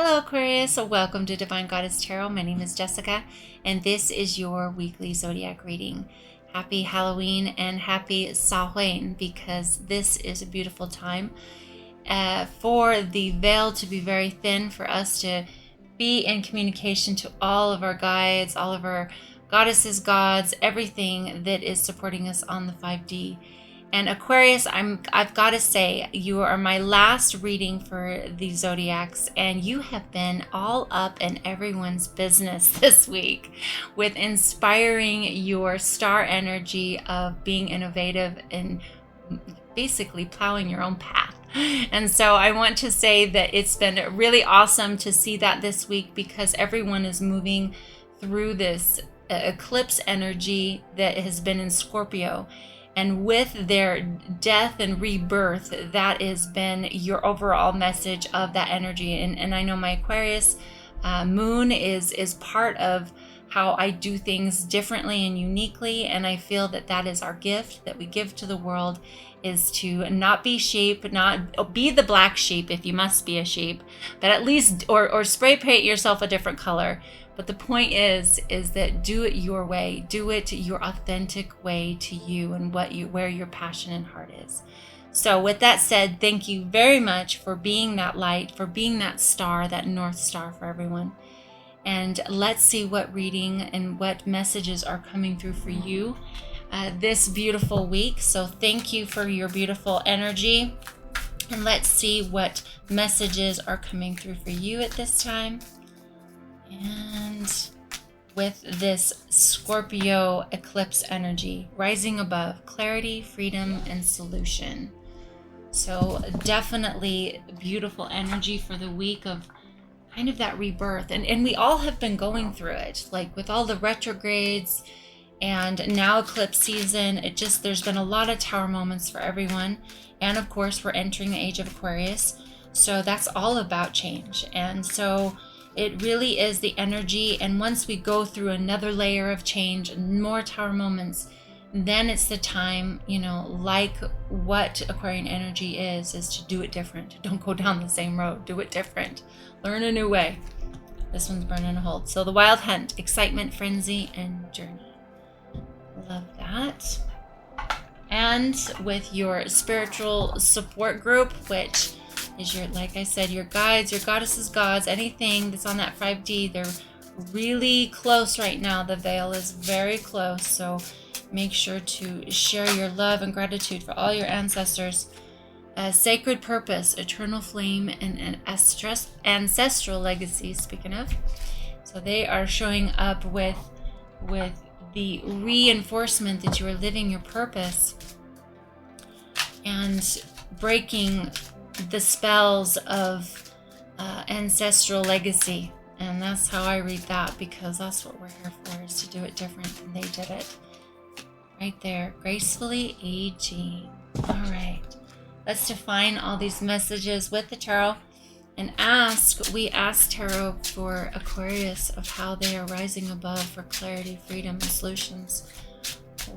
Hello Aquarius, welcome to Divine Goddess Tarot. My name is Jessica and this is your weekly Zodiac reading. Happy Halloween and happy Samhain, because this is a beautiful time for the veil to be very thin, for us to be in communication to all of our guides, all of our goddesses, gods, everything that is supporting us on the 5D. And Aquarius, I've got to say, you are my last reading for the Zodiacs, and you have been all up in everyone's business this week with inspiring your star energy of being innovative and basically plowing your own path. And so I want to say that it's been really awesome to see that this week, because everyone is moving through this eclipse energy that has been in Scorpio. And with their death and rebirth, that has been your overall message of that energy. And I know my Aquarius moon is part of how I do things differently and uniquely. And I feel that that is our gift that we give to the world, is to not be sheep, not be the black sheep if you must be a sheep, but at least, or spray paint yourself a different color. But the point is that do it your way, do it your authentic way to you and where your passion and heart is. So with that said, thank you very much for being that light, for being that star, that North Star for everyone. And let's see what reading and what messages are coming through for you this beautiful week. So thank you for your beautiful energy. And let's see what messages are coming through for you at this time. And with this Scorpio eclipse energy, rising above, clarity, freedom, and solution. So definitely beautiful energy for the week of kind of that rebirth. And we all have been going through it, like with all the retrogrades and now eclipse season. There's been a lot of tower moments for everyone. And of course, we're entering the age of Aquarius. So that's all about change. And so it really is the energy. And once we go through another layer of change and more tower moments, then it's the time, like what Aquarian energy is to do it different. Don't go down the same road. Do it different. Learn a new way. This one's burning a hold. So the wild hunt, excitement, frenzy, and journey. Love that. And with your spiritual support group, which is like I said, your guides, your goddesses, gods, anything that's on that 5D, they're really close right now. The veil is very close. So make sure to share your love and gratitude for all your ancestors. Sacred purpose, eternal flame, and ancestral legacy, speaking of. So they are showing up with the reinforcement that you are living your purpose and breaking the spells of ancestral legacy. And that's how I read that, because that's what we're here for, is to do it different than they did it. Right there, gracefully aging. All right, let's define all these messages with the tarot and we ask tarot for Aquarius of how they are rising above for clarity, freedom, and solutions.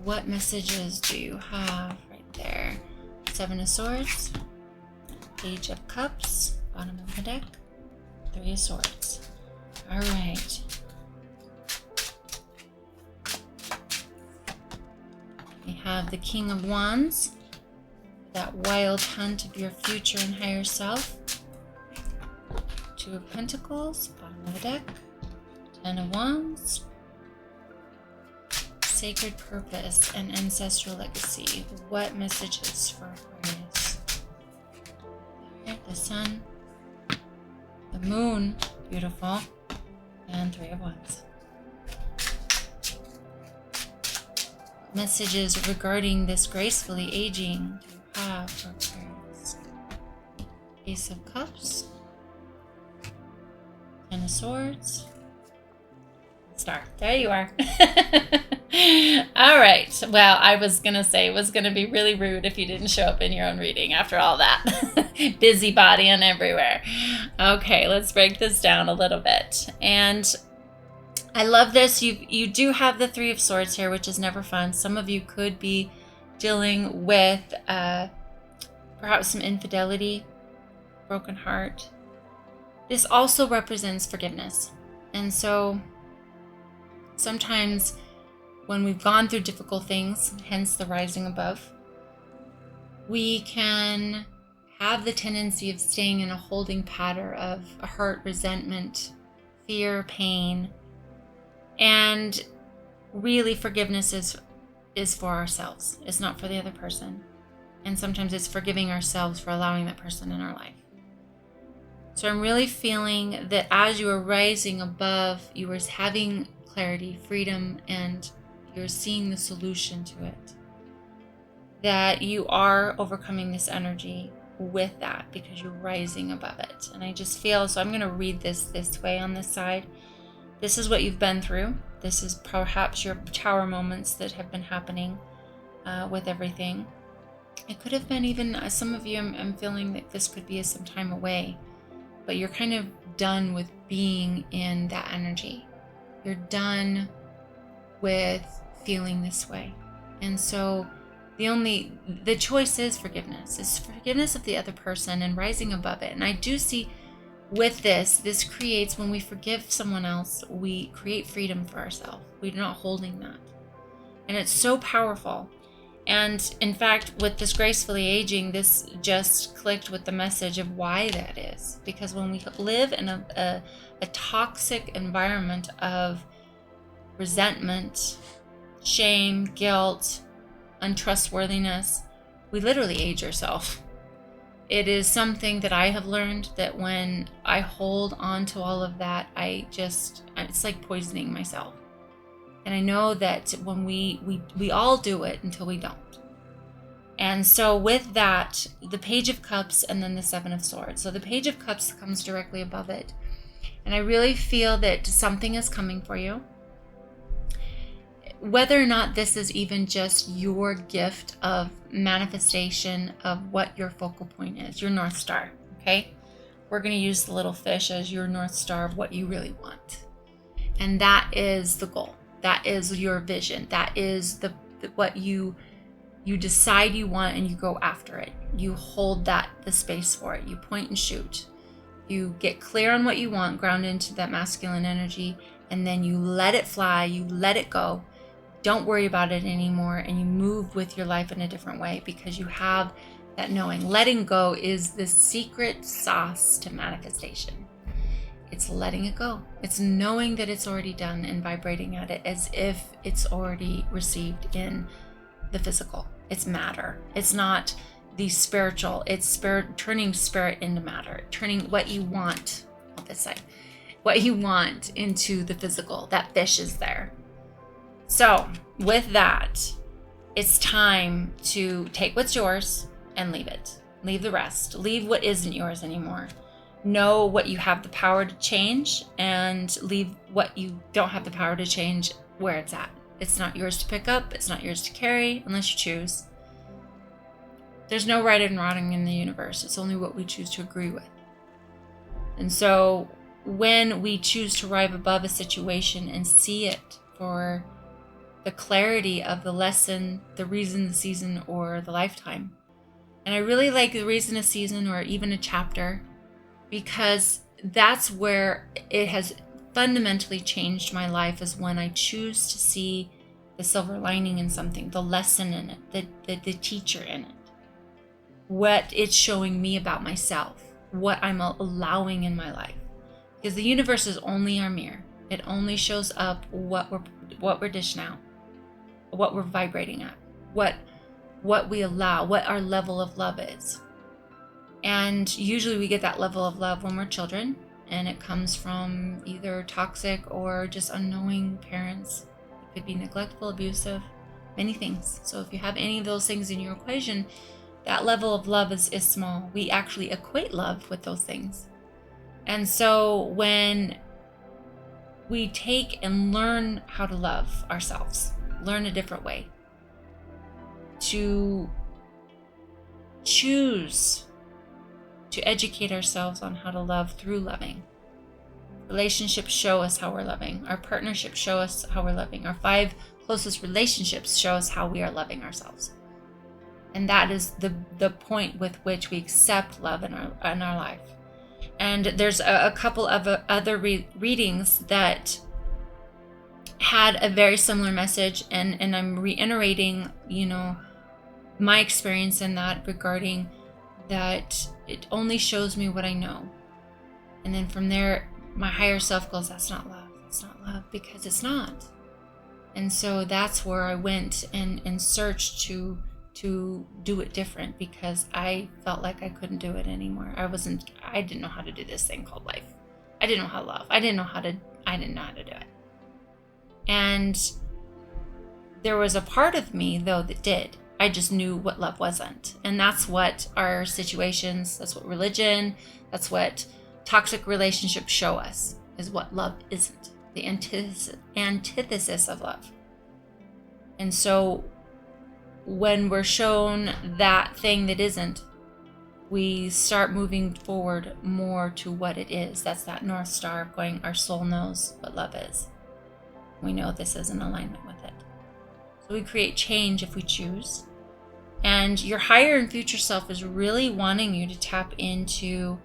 What messages do you have right there? Seven of Swords, Page of Cups, bottom of the deck, Three of Swords. All right. We have the King of Wands, that wild hunt of your future and higher self. Two of Pentacles, bottom of the deck, Ten of Wands, sacred purpose, and ancestral legacy. What messages for Aquarius? The Sun, the Moon, beautiful, and Three of Wands. Messages regarding this gracefully aging do you have for Aquarius? Ace of Cups, Ten of Swords, Star. There you are. All right. Well, I was going to say it was going to be really rude if you didn't show up in your own reading after all that. Busybody and everywhere. Okay, let's break this down a little bit. And I love this. You do have the Three of Swords here, which is never fun. Some of you could be dealing with perhaps some infidelity, broken heart, this also represents forgiveness. And so sometimes when we've gone through difficult things, hence the rising above, we can have the tendency of staying in a holding pattern of hurt, resentment, fear, pain. And really, forgiveness is for ourselves. It's not for the other person. And sometimes it's forgiving ourselves for allowing that person in our life. So I'm really feeling that as you are rising above, you are having clarity, freedom, and you're seeing the solution to it. That you are overcoming this energy with that because you're rising above it. And I just feel, so I'm going to read this way on this side. This is what you've been through. This is perhaps your tower moments that have been happening with everything. It could have been even, some of you, I'm feeling that this could be some time away, but you're kind of done with being in that energy. You're done with feeling this way. And so the choice is forgiveness. It's forgiveness of the other person and rising above it. And I do see with this creates, when we forgive someone else, we create freedom for ourselves. We're not holding that. And it's so powerful. And in fact, with this gracefully aging, this just clicked with the message of why that is. Because when we live in a toxic environment of resentment, shame, guilt, untrustworthiness, we literally age ourselves. It is something that I have learned that when I hold on to all of that, it's like poisoning myself. And I know that when we all do it until we don't. And so with that, the Page of Cups and then the Seven of Swords. So the Page of Cups comes directly above it. And I really feel that something is coming for you. Whether or not this is even just your gift of manifestation of what your focal point is, your North Star, okay? We're going to use the little fish as your North Star of what you really want. And that is the goal. That is your vision. That is what you decide you want, and you go after it. You hold the space for it. You point and shoot. You get clear on what you want, ground into that masculine energy, and then you let it fly. You let it go. Don't worry about it anymore, and you move with your life in a different way because you have that knowing. Letting go is the secret sauce to manifestation. It's letting it go. It's knowing that it's already done and vibrating at it as if it's already received in the physical. It's matter. It's not the spiritual. It's spirit, turning spirit into matter, turning what you want on this side, what you want into the physical. That fish is there. So with that, it's time to take what's yours and leave it. Leave the rest. Leave what isn't yours anymore. Know what you have the power to change, and leave what you don't have the power to change where it's at. It's not yours to pick up. It's not yours to carry unless you choose. There's no right and wrong in the universe. It's only what we choose to agree with. And so when we choose to rise above a situation and see it for the clarity of the lesson, the reason, the season, or the lifetime. And I really like the reason, a season, or even a chapter, because that's where it has fundamentally changed my life, is when I choose to see the silver lining in something, the lesson in it, the teacher in it, what it's showing me about myself, what I'm allowing in my life. Because the universe is only our mirror. It only shows up what we're dishing out, what we're vibrating at, what we allow, what our level of love is. And usually we get that level of love when we're children, and it comes from either toxic or just unknowing parents. It could be neglectful, abusive, many things. So if you have any of those things in your equation, that level of love is small. We actually equate love with those things. And so when we take and learn how to love ourselves, learn a different way, to choose to educate ourselves on how to love through loving. Relationships show us how we're loving. Our partnerships show us how we're loving. Our 5 closest relationships show us how we are loving ourselves. And that is the point with which we accept love in our life. And there's a couple of other readings that had a very similar message, and I'm reiterating, my experience in that, regarding that it only shows me what I know. And then from there, my higher self goes, that's not love. That's not love, because it's not. And so that's where I went and searched to do it different, because I felt like I couldn't do it anymore. I didn't know how to do this thing called life. I didn't know how to love. I didn't know how to do it. And there was a part of me, though, that did. I just knew what love wasn't. And that's what our situations, that's what religion, that's what toxic relationships show us, is what love isn't. The antithesis of love. And so when we're shown that thing that isn't, we start moving forward more to what it is. That's that North Star of going, our soul knows what love is. We know this is in alignment with it. So we create change if we choose. And your higher and future self is really wanting you to tap into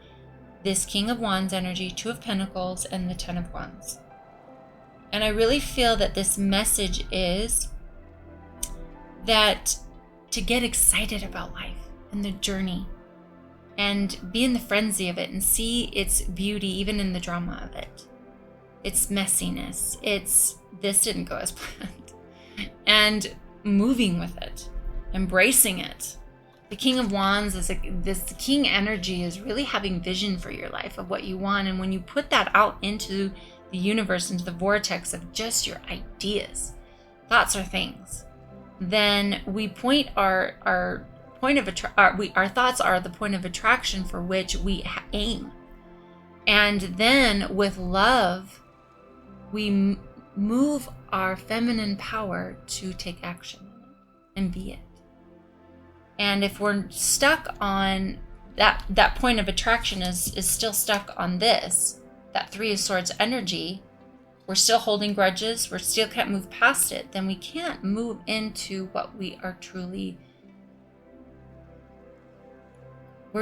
this King of Wands energy, Two of Pentacles, and the Ten of Wands. And I really feel that this message is that to get excited about life and the journey, and be in the frenzy of it, and see its beauty even in the drama of it. Its messiness. This didn't go as planned. And moving with it. Embracing it. The King of Wands is this king energy is really having vision for your life of what you want. And when you put that out into the universe, into the vortex of just your ideas, thoughts are things, then we point our thoughts are the point of attraction for which we aim. And then with love, we move our feminine power to take action and be it. And if we're stuck on that point of attraction is still stuck on this, that Three of Swords energy, we're still holding grudges, we still can't move past it, then we can't move into what we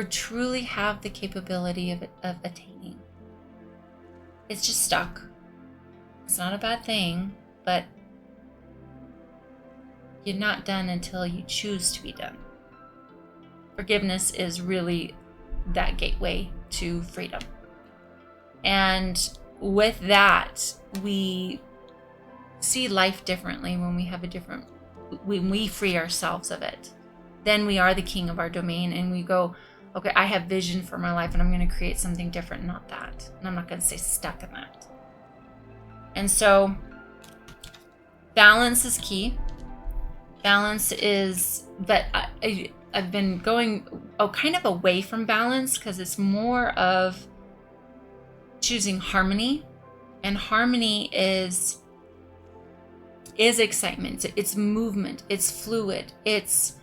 truly have the capability of attaining. It's just stuck. It's not a bad thing, but you're not done until you choose to be done. Forgiveness is really that gateway to freedom. And with that, we see life differently when we free ourselves of it. Then we are the king of our domain, and we go, okay, I have vision for my life, and I'm going to create something different, not that. And I'm not going to stay stuck in that. And so balance is key. Balance is, but I've been going kind of away from balance, because it's more of choosing harmony. And harmony is excitement. It's movement. It's fluid. It's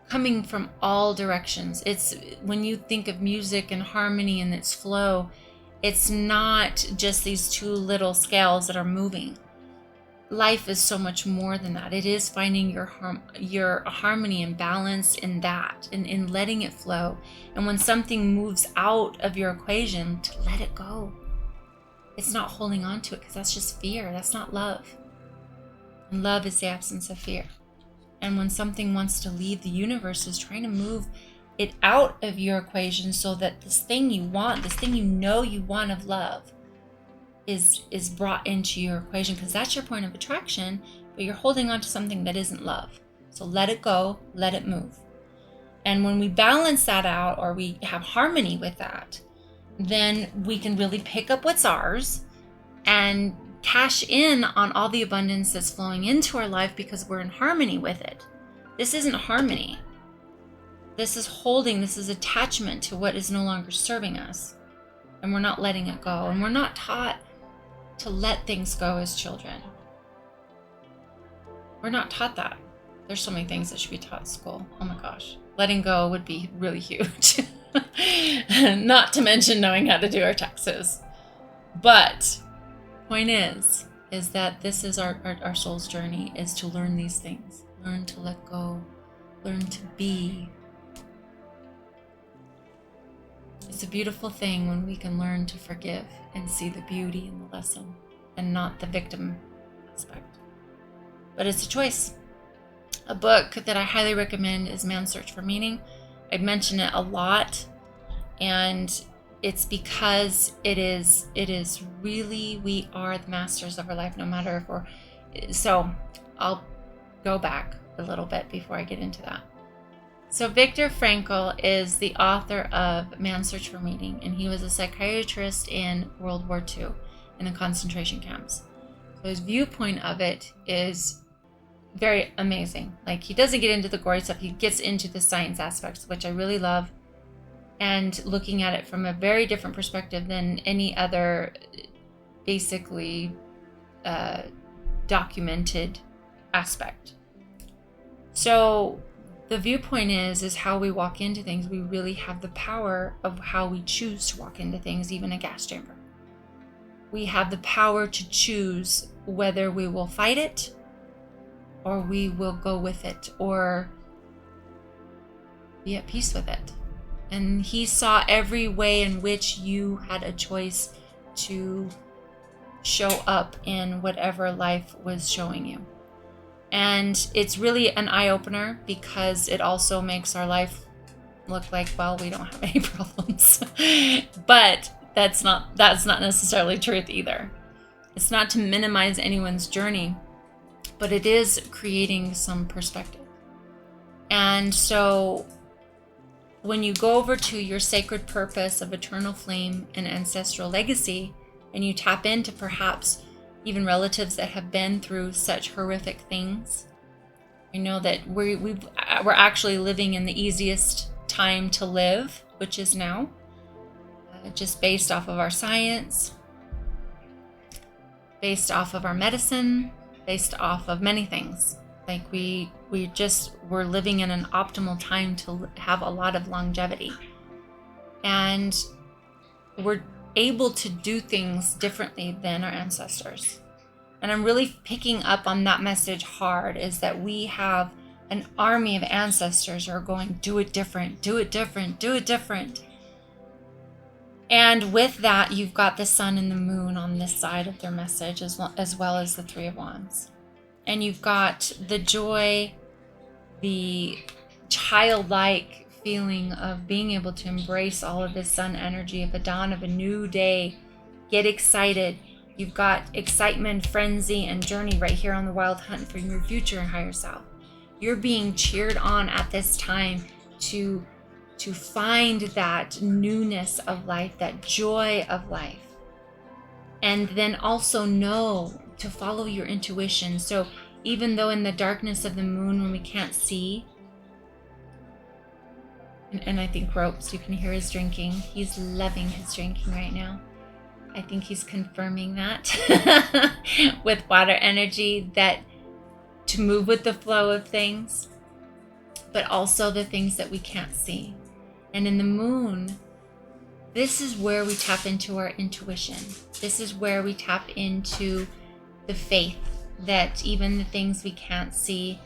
coming from all directions. It's when you think of music and harmony and its flow, it's not just these two little scales that are moving. Life is so much more than that. It is finding your harmony and balance in that, and in letting it flow. And when something moves out of your equation, to let it go. It's not holding on to it, because that's just fear. That's not love. And love is the absence of fear. And when something wants to leave, the universe is trying to move it out of your equation, so that this thing you want, this thing you know you want of love, is brought into your equation, because that's your point of attraction, but you're holding on to something that isn't love. So let it go, let it move. And when we balance that out, or we have harmony with that, then we can really pick up what's ours and cash in on all the abundance that's flowing into our life, because we're in harmony with it. This isn't harmony. This is holding, this is attachment to what is no longer serving us. And we're not letting it go. And we're not taught to let things go as children. We're not taught that. There's so many things that should be taught in school. Oh my gosh. Letting go would be really huge. Not to mention knowing how to do our taxes. But point is that this is our soul's journey, is to learn these things. Learn to let go. Learn to be. It's a beautiful thing when we can learn to forgive and see the beauty in the lesson and not the victim aspect. But it's a choice. A book that I highly recommend is Man's Search for Meaning. I mention it a lot, and it's because it is really, we are the masters of our life, no matter if we're, so I'll go back a little bit before I get into that. So Viktor Frankl is the author of Man's Search for Meaning, and he was a psychiatrist in World War II in the concentration camps. So his viewpoint of it is very amazing. Like, he doesn't get into the gory stuff, he gets into the science aspects, which I really love, and looking at it from a very different perspective than any other basically documented aspect. So the viewpoint is how we walk into things. We really have the power of how we choose to walk into things, even a gas chamber. We have the power to choose whether we will fight it or we will go with it or be at peace with it. And he saw every way in which you had a choice to show up in whatever life was showing you. And it's really an eye-opener because it also makes our life look like, well, we don't have any problems. But that's not necessarily truth either. It's not to minimize anyone's journey, but it is creating some perspective. And so when you go over to your sacred purpose of eternal flame and ancestral legacy, and you tap into perhaps even relatives that have been through such horrific things, I know that we're actually living in the easiest time to live, which is now, just based off of our science, based off of our medicine, based off of many things. Like we're living in an optimal time to have a lot of longevity, and we're able to do things differently than our ancestors. And I'm really picking up on that message hard, is that we have an army of ancestors who are going, do it different, do it different, do it different. And with that, you've got the sun and the moon on this side of their message, as well as the Three of Wands. And you've got the joy, the childlike feeling of being able to embrace all of this sun energy of the dawn of a new day. Get excited. You've got excitement, frenzy, and journey right here on the wild hunt for your future and higher self. You're being cheered on at this time to find that newness of life, that joy of life. And then also know to follow your intuition. So even though in the darkness of the moon, when we can't see, and I think Ropes, you can hear his drinking. He's loving his drinking right now. I think he's confirming that with water energy, that to move with the flow of things, but also the things that we can't see. And in the moon, this is where we tap into our intuition. This is where we tap into the faith that even the things we can't see,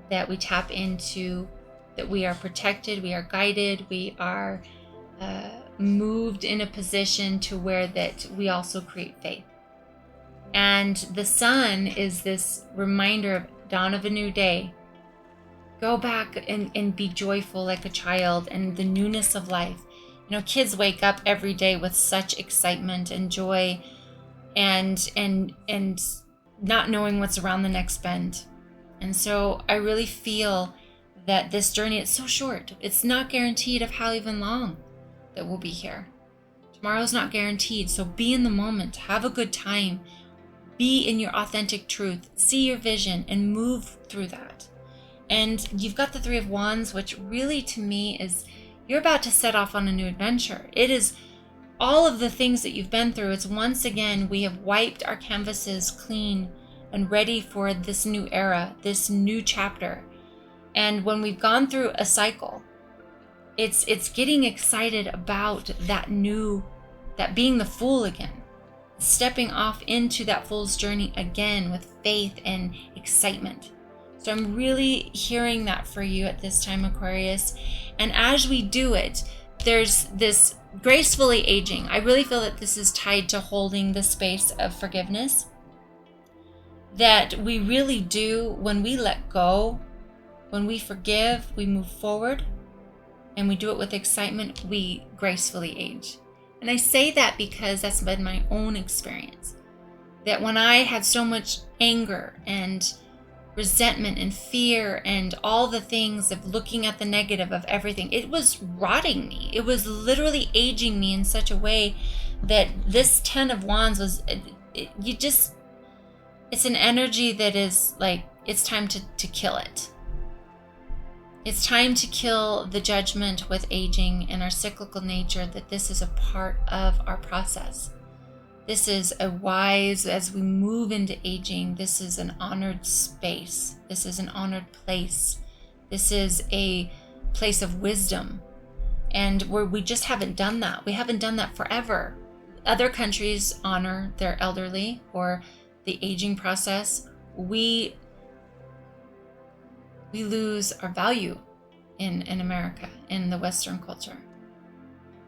that we tap into, that we are protected, we are guided, we are moved in a position to where that we also create faith. And the sun is this reminder of dawn of a new day. Go back and be joyful like a child, and the newness of life. You know, kids wake up every day with such excitement and joy, and not knowing what's around the next bend. And so I really feel that this journey, it's so short. It's not guaranteed of how even long that we'll be here. Tomorrow's not guaranteed. So be in the moment, have a good time, be in your authentic truth, see your vision, and move through that. And you've got the Three of Wands, which really to me is, you're about to set off on a new adventure. It is all of the things that you've been through. It's once again, we have wiped our canvases clean and ready for this new era, this new chapter. And when we've gone through a cycle, it's getting excited about that new, that being the fool again, stepping off into that fool's journey again with faith and excitement. So I'm really hearing that for you at this time, Aquarius. And as we do it, there's this gracefully aging. I really feel that this is tied to holding the space of forgiveness. That we really do, when we let go, when we forgive, we move forward, and we do it with excitement, we gracefully age. And I say that because that's been my own experience. That when I had so much anger and resentment and fear and all the things of looking at the negative of everything, it was rotting me. It was literally aging me in such a way that this 10 of Wands was, it's an energy that is like, it's time to kill it. It's time to kill the judgment with aging and our cyclical nature, that this is a part of our process. This is a wise, as we move into aging, this is an honored space. This is an honored place. This is a place of wisdom. And where we just haven't done that. We haven't done that forever. Other countries honor their elderly or the aging process. We lose our value in America, in the Western culture.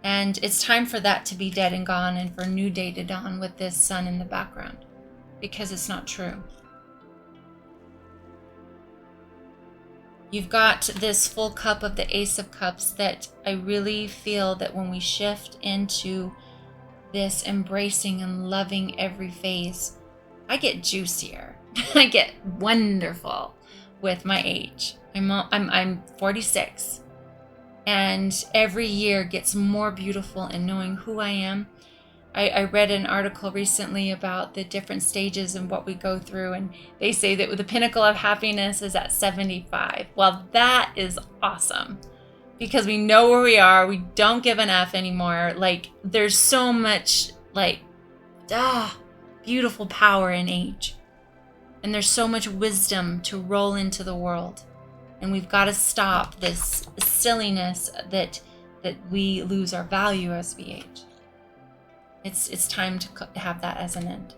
And it's time for that to be dead and gone, and for a new day to dawn with this sun in the background, because it's not true. You've got this full cup of the Ace of Cups that I really feel that when we shift into this embracing and loving every phase, I get juicier. I get wonderful with my age. I'm 46. And every year gets more beautiful in knowing who I am. I read an article recently about the different stages and what we go through, and they say that the pinnacle of happiness is at 75. Well, that is awesome, because we know where we are. We don't give an F anymore. Like, there's so much beautiful power in age, and there's so much wisdom to roll into the world. And we've got to stop this silliness that we lose our value as we age. It's time to have that as an end.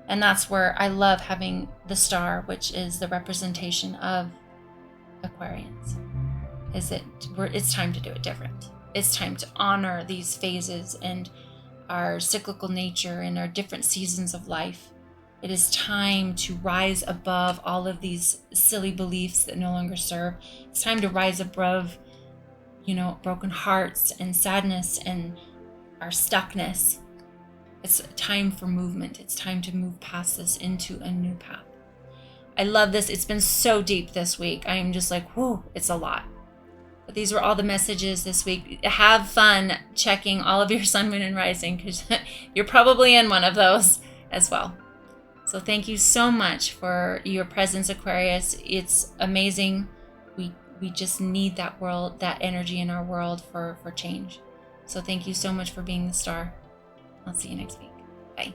And that's where I love having the star, which is the representation of Aquarians. It's time to do it different. It's time to honor these phases and our cyclical nature and our different seasons of life. It is time to rise above all of these silly beliefs that no longer serve. It's time to rise above, broken hearts and sadness and our stuckness. It's time for movement. It's time to move past this into a new path. I love this. It's been so deep this week. I am just like, whoo, it's a lot. But these were all the messages this week. Have fun checking all of your sun, moon, and rising, because you're probably in one of those as well. So thank you so much for your presence, Aquarius. It's amazing. We just need that energy in our world for change. So thank you so much for being the star. I'll see you next week. Bye.